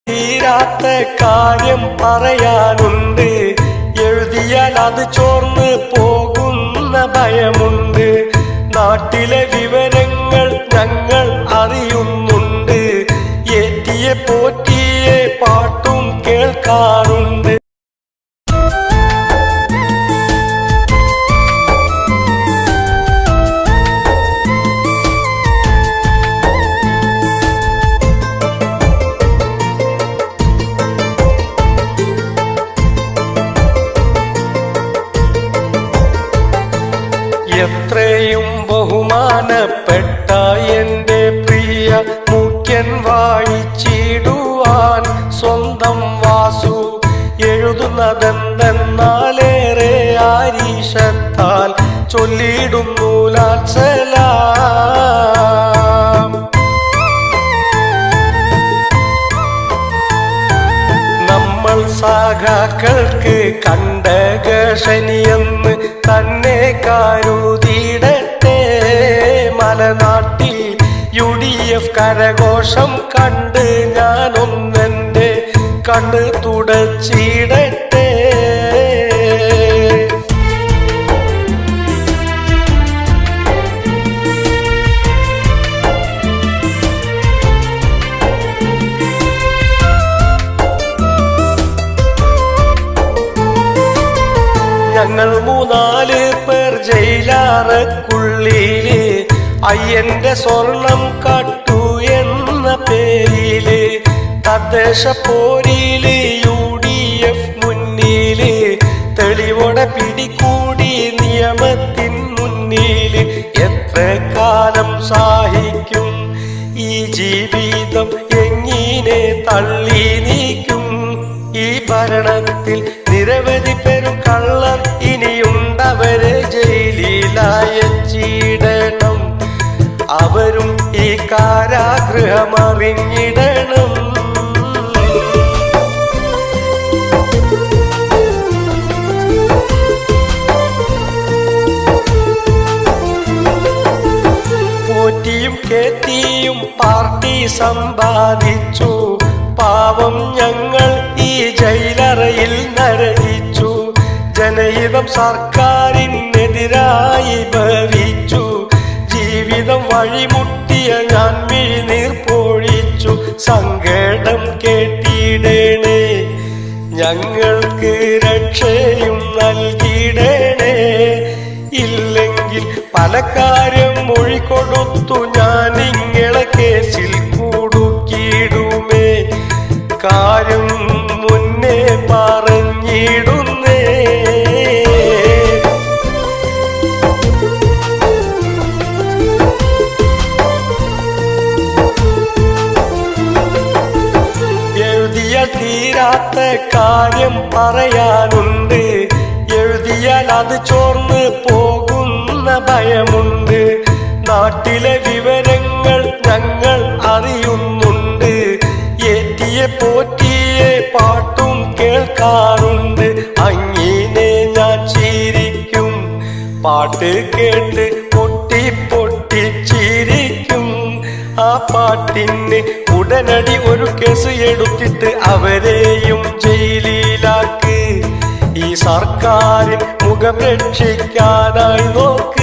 തീരാത്ത കാര്യം പറയാനുണ്ട്, എഴുതിയാൽ അത് ചോർന്ന് പോകുന്ന ഭയമുണ്ട്. നാട്ടിലെ വിവരങ്ങൾ ഞങ്ങൾ അറിയുന്നുണ്ട്, ഏറ്റിയെ പോറ്റിയെ പാട്ടും കേൾക്കാറുണ്ട്. എത്രയും ബഹുമാനപ്പെട്ട എൻ്റെ പ്രിയ മുഖ്യൻ വായിച്ചിടുവാൻ സ്വന്തം വാസു എഴുതുന്നതെന്തെന്നാലേറെ ആരീഷത്താൽ ചൊല്ലിടുന്നു ലാൽസലാം. നമ്മൾ സഖാക്കൾക്ക് കണ്ടകശനിയെന്ന് തന്നെ കരുതിയിടട്ടെ. മലനാട്ടിൽ UDF കരഘോഷം കണ്ട് ഞാനൊന്നെൻ്റെ കണ്ണ് തുടച്ചിടട്ടെ. ഞങ്ങൾ 3-4 പേർ ജയിലാറക്കുള്ളില്, അയ്യന്റെ സ്വർണം കട്ടു എന്ന പേരില്, തദ്ദേശ പോരില് UDF മുന്നില്, തെളിവോടെ പിടികൂടി നിയമത്തിൻ മുന്നില്. എത്ര കാലം സഹിക്കും ഈ ജീവിതം, എങ്ങനെ തള്ളി നീക്കും? ഈ ഭരണത്തിൽ നിരവധി പേരും കള്ളർ ഇനിയുണ്ടവരെ ജയിലിലയച്ചിടണം. അവരും ഈ കാരാഗൃഹമറിഞ്ഞിടണം. പോറ്റിയും കേറ്റിയും പാർട്ടി സമ്പാദിച്ചു, പാവം ഞങ്ങൾ ഈ ജയിലറയിൽ നരകിച്ചു. ജനഹിതം സർക്കാരിനെതിരായി ഭവിച്ചു, ജീവിതം വഴിമുട്ടിയ ഞാൻ മിഴിനീർ പൊഴിച്ചു. സങ്കടം കേട്ടിടണേ, ഞങ്ങൾക്ക് രക്ഷയും നൽകിടണേ. ഇല്ലെങ്കിൽ പല കാര്യം മൊഴി കൊടുത്തു ഞാൻ നിങ്ങളെ കേസിൽ കുടുക്കിയിടുമേ. കാര്യം മുന്നേ പറഞ്ഞിടുന്നേ. എഴുതിയാൽ തീരാത്ത കാര്യം പറയാനുണ്ട്, എഴുതിയാൽ അത് ചോർന്ന് പോകുന്ന ഭയമുണ്ട്. നാട്ടിലെ വിവരങ്ങൾ ഞങ്ങൾ അറിയുന്നുണ്ട്, ഏറ്റിയെ പോറ്റിയെ പാട്ടും കേൾക്കാറുണ്ട്. അങ്ങനെ ഞാൻ ചിരിക്കും, പാട്ട് കേട്ട് പൊട്ടി പൊട്ടി ചിരിക്കും. ആ പാട്ടിന് ഉടനടി ഒരു കേസ് എടുത്തിട്ട് അവരെയും ജയിലിലാക്ക്. ഈ സർക്കാരിൻ മുഖം രക്ഷിക്കാനായി നോക്ക്.